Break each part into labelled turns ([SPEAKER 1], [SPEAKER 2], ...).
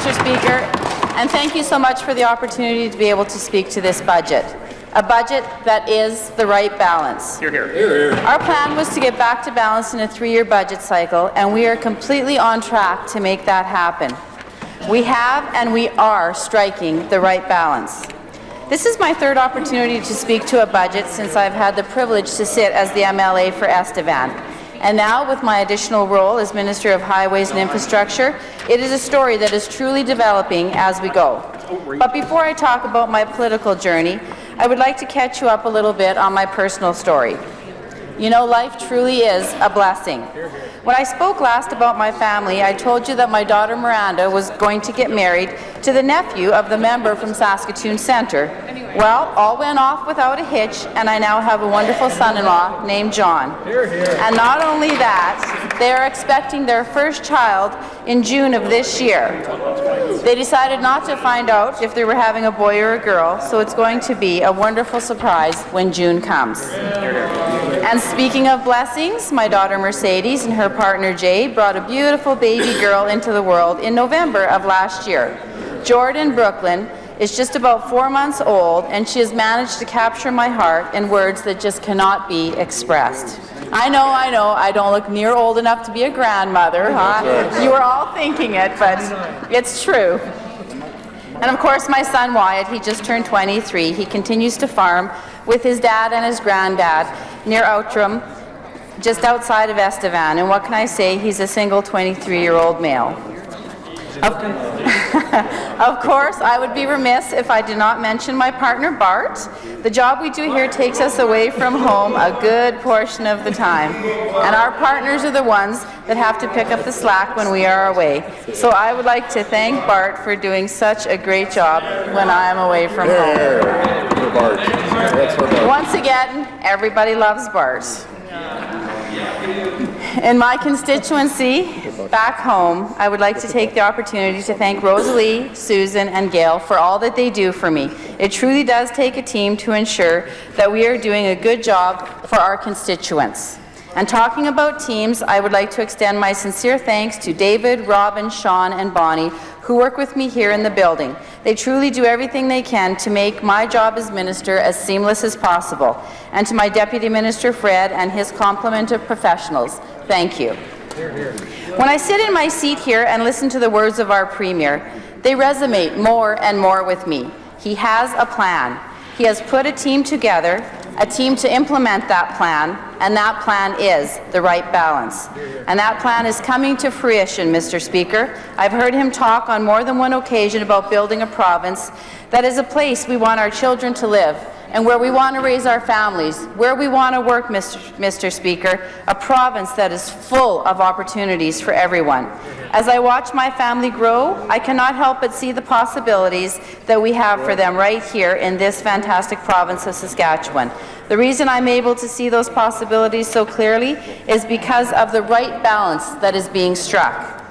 [SPEAKER 1] Mr. Speaker, and thank you so much for the opportunity to be able to speak to this budget. A budget that is the right balance.
[SPEAKER 2] Hear, hear. Hear, hear.
[SPEAKER 1] Our plan was to get back to balance in a 3-year budget cycle, and we are completely on track to make that happen. We have and we are striking the right balance. This is my third opportunity to speak to a budget since I've had the privilege to sit as the MLA for Estevan. And now, with my additional role as Minister of Highways and Infrastructure, it is a story that is truly developing as we go. But before I talk about my political journey, I would like to catch you up a little bit on my personal story. You know, life truly is a blessing. When I spoke last about my family, I told you that my daughter Miranda was going to get married to the nephew of the member from Saskatoon Centre. Well, all went off without a hitch, and I now have a wonderful son-in-law named John. And not only that, they are expecting their first child in June of this year. They decided not to find out if they were having a boy or a girl, so it's going to be a wonderful surprise when June comes. And speaking of blessings, my daughter Mercedes and her partner Jay brought a beautiful baby girl into the world in November of last year. Jordan Brooklyn is just about 4 months old, and she has managed to capture my heart in words that just cannot be expressed. I know, I don't look near old enough to be a grandmother, huh? You were all thinking it, but it's true. And of course, my son Wyatt, he just turned 23. He continues to farm with his dad and his granddad near Outram, just outside of Estevan. And what can I say? He's a single 23-year-old male. Of course, I would be remiss if I did not mention my partner Bart. The job we do here takes us away from home a good portion of the time, and our partners are the ones that have to pick up the slack when we are away. So I would like to thank Bart for doing such a great job when I am away from home. Once again, everybody loves Bart. In my constituency, back home, I would like to take the opportunity to thank Rosalie, Susan, and Gail for all that they do for me. It truly does take a team to ensure that we are doing a good job for our constituents. And talking about teams, I would like to extend my sincere thanks to David, Robin, Sean, and Bonnie, who work with me here in the building. They truly do everything they can to make my job as minister as seamless as possible. And to my Deputy Minister Fred and his complement of professionals, thank you. When I sit in my seat here and listen to the words of our Premier, they resonate more and more with me. He has a plan. He has put a team together, a team to implement that plan, and that plan is the right balance. And that plan is coming to fruition, Mr. Speaker. I've heard him talk on more than one occasion about building a province that is a place we want our children to live, and where we want to raise our families, where we want to work, Mr. Speaker, a province that is full of opportunities for everyone. As I watch my family grow, I cannot help but see the possibilities that we have for them right here in this fantastic province of Saskatchewan. The reason I'm able to see those possibilities so clearly is because of the right balance that is being struck.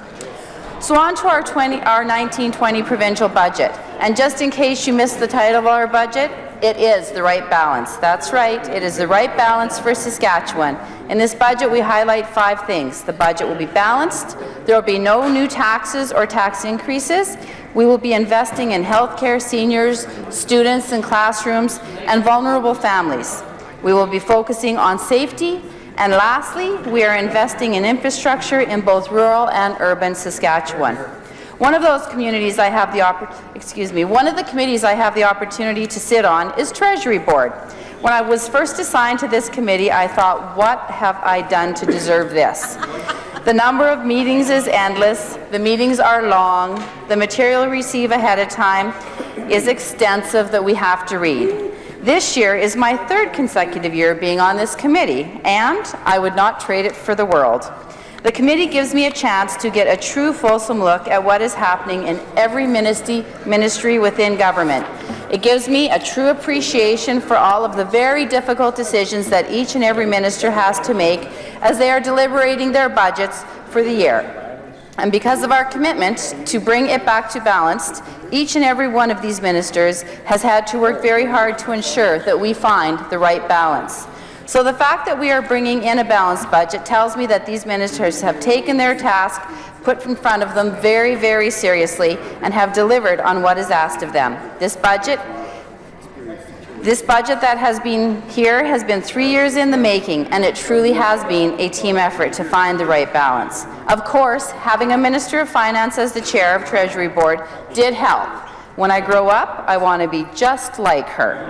[SPEAKER 1] So on to our 1920 provincial budget. And just in case you missed the title of our budget, it is the right balance. That's right, it is the right balance for Saskatchewan. In this budget, we highlight 5 things. The budget will be balanced, there will be no new taxes or tax increases, we will be investing in healthcare, seniors, students in classrooms, and vulnerable families. We will be focusing on safety, and lastly, we are investing in infrastructure in both rural and urban Saskatchewan. One of those communities I have one of the committees I have the opportunity to sit on is Treasury Board. When I was first assigned to this committee, I thought, what have I done to deserve this? The number of meetings is endless, the meetings are long, the material we receive ahead of time is extensive that we have to read. This year is my 3rd consecutive year being on this committee, and I would not trade it for the world. The committee gives me a chance to get a true fulsome look at what is happening in every ministry within government. It gives me a true appreciation for all of the very difficult decisions that each and every minister has to make as they are deliberating their budgets for the year. And because of our commitment to bring it back to balanced, each and every one of these ministers has had to work very hard to ensure that we find the right balance. So the fact that we are bringing in a balanced budget tells me that these ministers have taken their task, put in front of them very, very seriously and have delivered on what is asked of them. This budget that has been here has been 3 years in the making, and it truly has been a team effort to find the right balance. Of course, having a Minister of Finance as the chair of Treasury Board did help. When I grow up, I want to be just like her.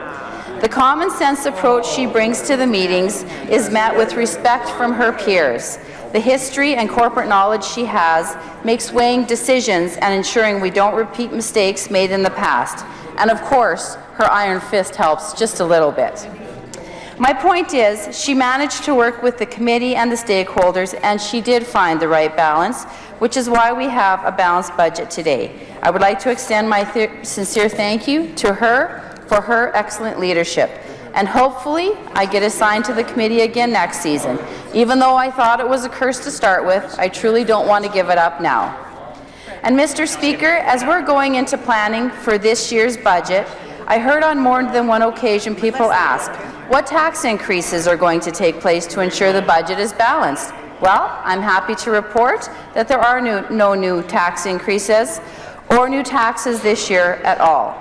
[SPEAKER 1] The common sense approach she brings to the meetings is met with respect from her peers. The history and corporate knowledge she has makes weighing decisions and ensuring we don't repeat mistakes made in the past. And of course, her iron fist helps just a little bit. My point is, she managed to work with the committee and the stakeholders, and she did find the right balance, which is why we have a balanced budget today. I would like to extend my sincere thank you to her for her excellent leadership. And hopefully, I get assigned to the committee again next season. Even though I thought it was a curse to start with, I truly don't want to give it up now. And Mr. Speaker, as we're going into planning for this year's budget, I heard on more than one occasion people ask, what tax increases are going to take place to ensure the budget is balanced? Well, I'm happy to report that there are no new tax increases or new taxes this year at all.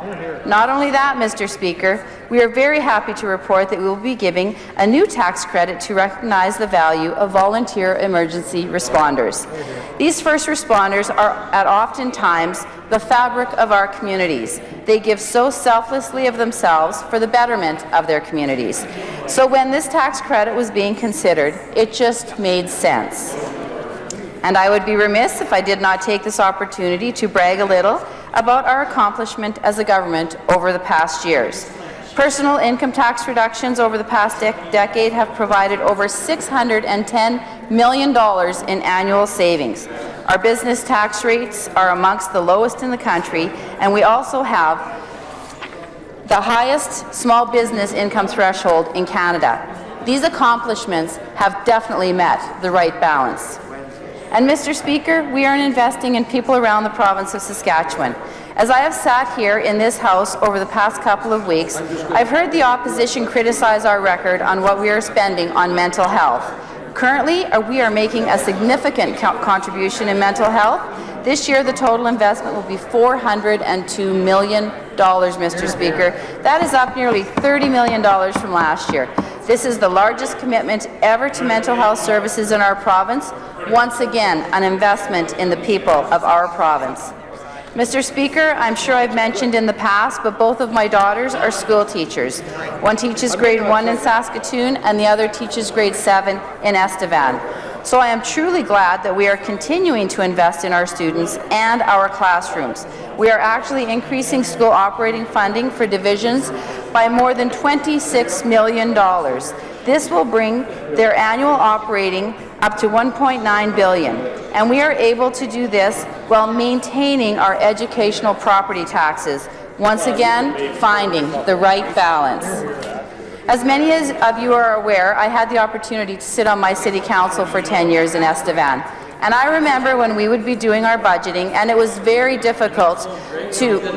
[SPEAKER 1] Not only that, Mr. Speaker, we are very happy to report that we will be giving a new tax credit to recognize the value of volunteer emergency responders. These first responders are at oftentimes the fabric of our communities. They give so selflessly of themselves for the betterment of their communities. So when this tax credit was being considered, it just made sense. And I would be remiss if I did not take this opportunity to brag a little about our accomplishment as a government over the past years. Personal income tax reductions over the past decade have provided over $610 million in annual savings. Our business tax rates are amongst the lowest in the country, and we also have the highest small business income threshold in Canada. These accomplishments have definitely met the right balance. And Mr. Speaker, we are investing in people around the province of Saskatchewan. As I have sat here in this House over the past couple of weeks, I've heard the opposition criticize our record on what we are spending on mental health. Currently, we are making a significant contribution in mental health. This year, the total investment will be $402 million, Mr. Speaker. That is up nearly $30 million from last year. This is the largest commitment ever to mental health services in our province. Once again, an investment in the people of our province. Mr. Speaker, I'm sure I've mentioned in the past, but both of my daughters are school teachers. One teaches grade 1 in Saskatoon and the other teaches grade 7 in Estevan. So I am truly glad that we are continuing to invest in our students and our classrooms. We are actually increasing school operating funding for divisions by more than $26 million. This will bring their annual operating up to $1.9 billion. And we are able to do this while maintaining our educational property taxes, once again finding the right balance. As many of you are aware, I had the opportunity to sit on my city council for 10 years in Estevan. And I remember when we would be doing our budgeting, and it was very difficult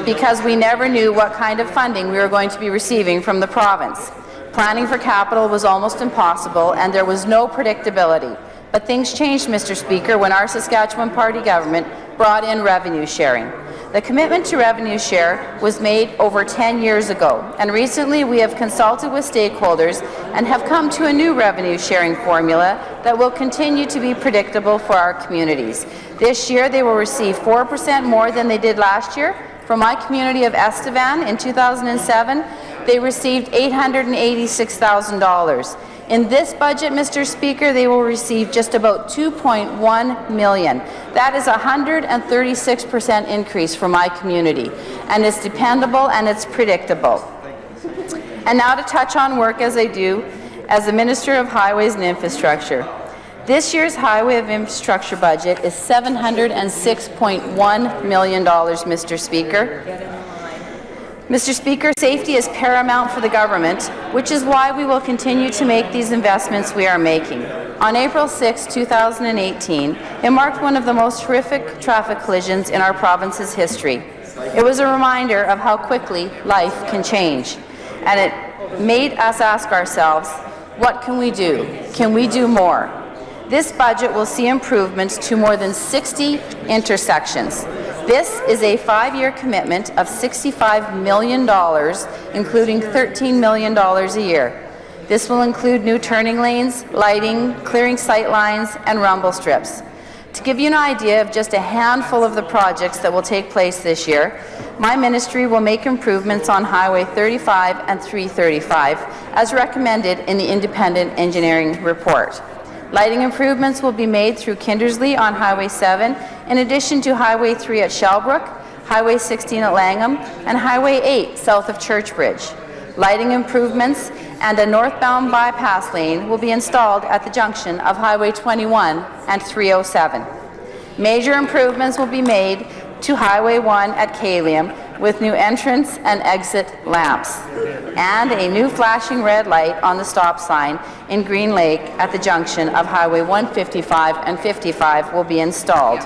[SPEAKER 1] because we never knew what kind of funding we were going to be receiving from the province. Planning for capital was almost impossible, and there was no predictability. But things changed, Mr. Speaker, when our Saskatchewan Party government brought in revenue sharing. The commitment to revenue share was made over 10 years ago, and recently we have consulted with stakeholders and have come to a new revenue sharing formula that will continue to be predictable for our communities. This year they will receive 4% more than they did last year. For my community of Estevan in 2007, they received $886,000. In this budget, Mr. Speaker, they will receive just about $2.1 million. That is a 136% increase for my community, and it's dependable and it's predictable. And now to touch on work as I do as the Minister of Highways and Infrastructure. This year's highway of infrastructure budget is $706.1 million, Mr. Speaker. Mr. Speaker, safety is paramount for the government, which is why we will continue to make these investments we are making. On April 6, 2018, it marked one of the most horrific traffic collisions in our province's history. It was a reminder of how quickly life can change, and it made us ask ourselves, what can we do? Can we do more? This budget will see improvements to more than 60 intersections. This is a 5-year commitment of $65 million, including $13 million a year. This will include new turning lanes, lighting, clearing sight lines, and rumble strips. To give you an idea of just a handful of the projects that will take place this year, my ministry will make improvements on Highway 35 and 335, as recommended in the independent engineering report. Lighting improvements will be made through Kindersley on Highway 7, in addition to Highway 3 at Shellbrook, Highway 16 at Langham, and Highway 8 south of Churchbridge. Lighting improvements and a northbound bypass lane will be installed at the junction of Highway 21 and 307. Major improvements will be made to Highway 1 at Kalium with new entrance and exit lamps, and a new flashing red light on the stop sign in Green Lake at the junction of Highway 155 and 55 will be installed.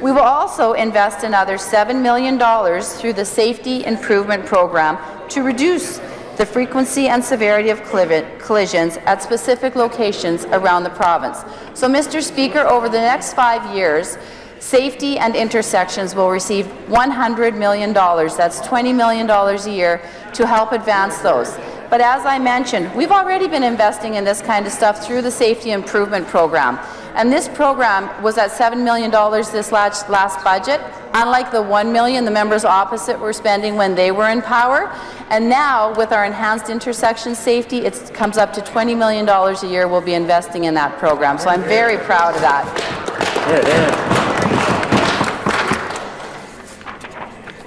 [SPEAKER 1] We will also invest another $7 million through the Safety Improvement Program to reduce the frequency and severity of collisions at specific locations around the province. So, Mr. Speaker, over the next 5 years, safety and intersections will receive $100 million. That's $20 million a year to help advance those. But as I mentioned, we've already been investing in this kind of stuff through the Safety Improvement Program. And this program was at $7 million this last budget, unlike the $1 million the members opposite were spending when they were in power. And now, with our enhanced intersection safety, it comes up to $20 million a year we'll be investing in that program. So I'm very proud of that.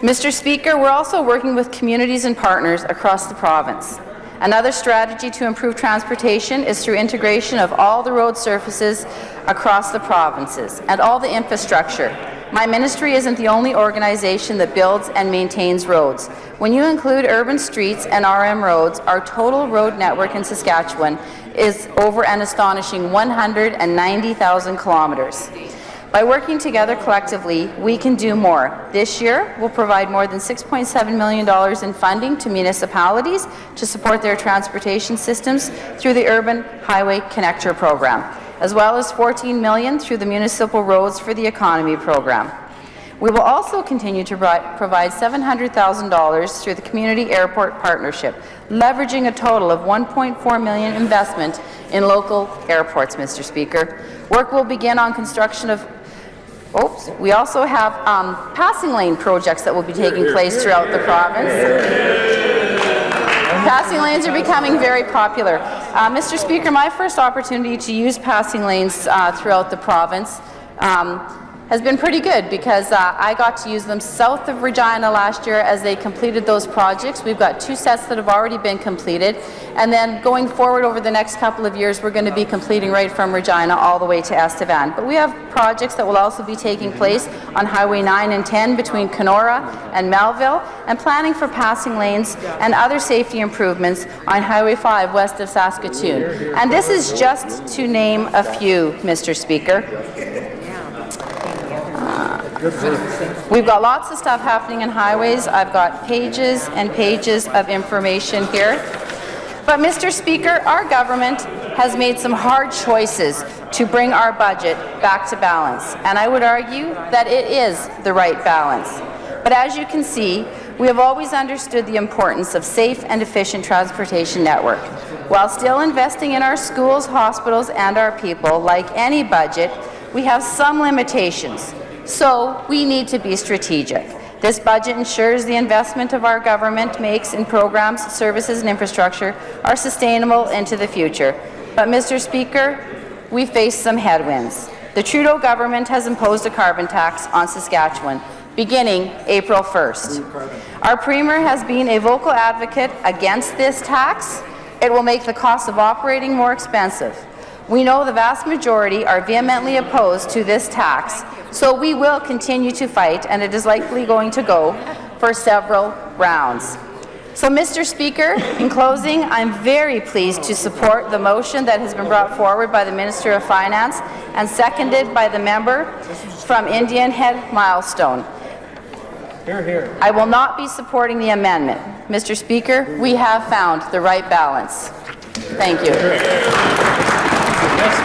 [SPEAKER 1] Mr. Speaker, we're also working with communities and partners across the province. Another strategy to improve transportation is through integration of all the road surfaces across the provinces and all the infrastructure. My ministry isn't the only organization that builds and maintains roads. When you include urban streets and RM roads, our total road network in Saskatchewan is over an astonishing 190,000 kilometers. By working together collectively, we can do more. This year, we'll provide more than $6.7 million in funding to municipalities to support their transportation systems through the Urban Highway Connector program, as well as $14 million through the Municipal Roads for the Economy program. We will also continue to provide $700,000 through the Community Airport Partnership, leveraging a total of $1.4 million investment in local airports, Mr. Speaker. Work will begin on construction of we also have passing lane projects that will be taking place throughout the province. Passing lanes are becoming very popular. Mr. Speaker, my first opportunity to use passing lanes throughout the province has been pretty good because I got to use them south of Regina last year as they completed those projects. We've got 2 sets that have already been completed, and then going forward over the next couple of years we're going to be completing right from Regina all the way to Estevan. But we have projects that will also be taking place on Highway 9 and 10 between Kenora and Melville, and planning for passing lanes and other safety improvements on Highway 5 west of Saskatoon. And this is just to name a few, Mr. Speaker. We've got lots of stuff happening in highways. I've got pages and pages of information here. But, Mr. Speaker, our government has made some hard choices to bring our budget back to balance, and I would argue that it is the right balance. But as you can see, we have always understood the importance of safe and efficient transportation network. While still investing in our schools, hospitals, and our people, like any budget, we have some limitations. So we need to be strategic. This budget ensures the investment of our government makes in programs, services, and infrastructure are sustainable into the future. But, Mr. Speaker, we face some headwinds. The Trudeau government has imposed a carbon tax on Saskatchewan, beginning April 1st. Our Premier has been a vocal advocate against this tax. It will make the cost of operating more expensive. We know the vast majority are vehemently opposed to this tax, so we will continue to fight, and it is likely going to go for several rounds. So, Mr. Speaker, in closing, I'm very pleased to support the motion that has been brought forward by the Minister of Finance and seconded by the member from Indian Head Milestone.
[SPEAKER 2] Hear, hear.
[SPEAKER 1] I will not be supporting the amendment. Mr. Speaker, we have found the right balance. Thank you.
[SPEAKER 2] Yes,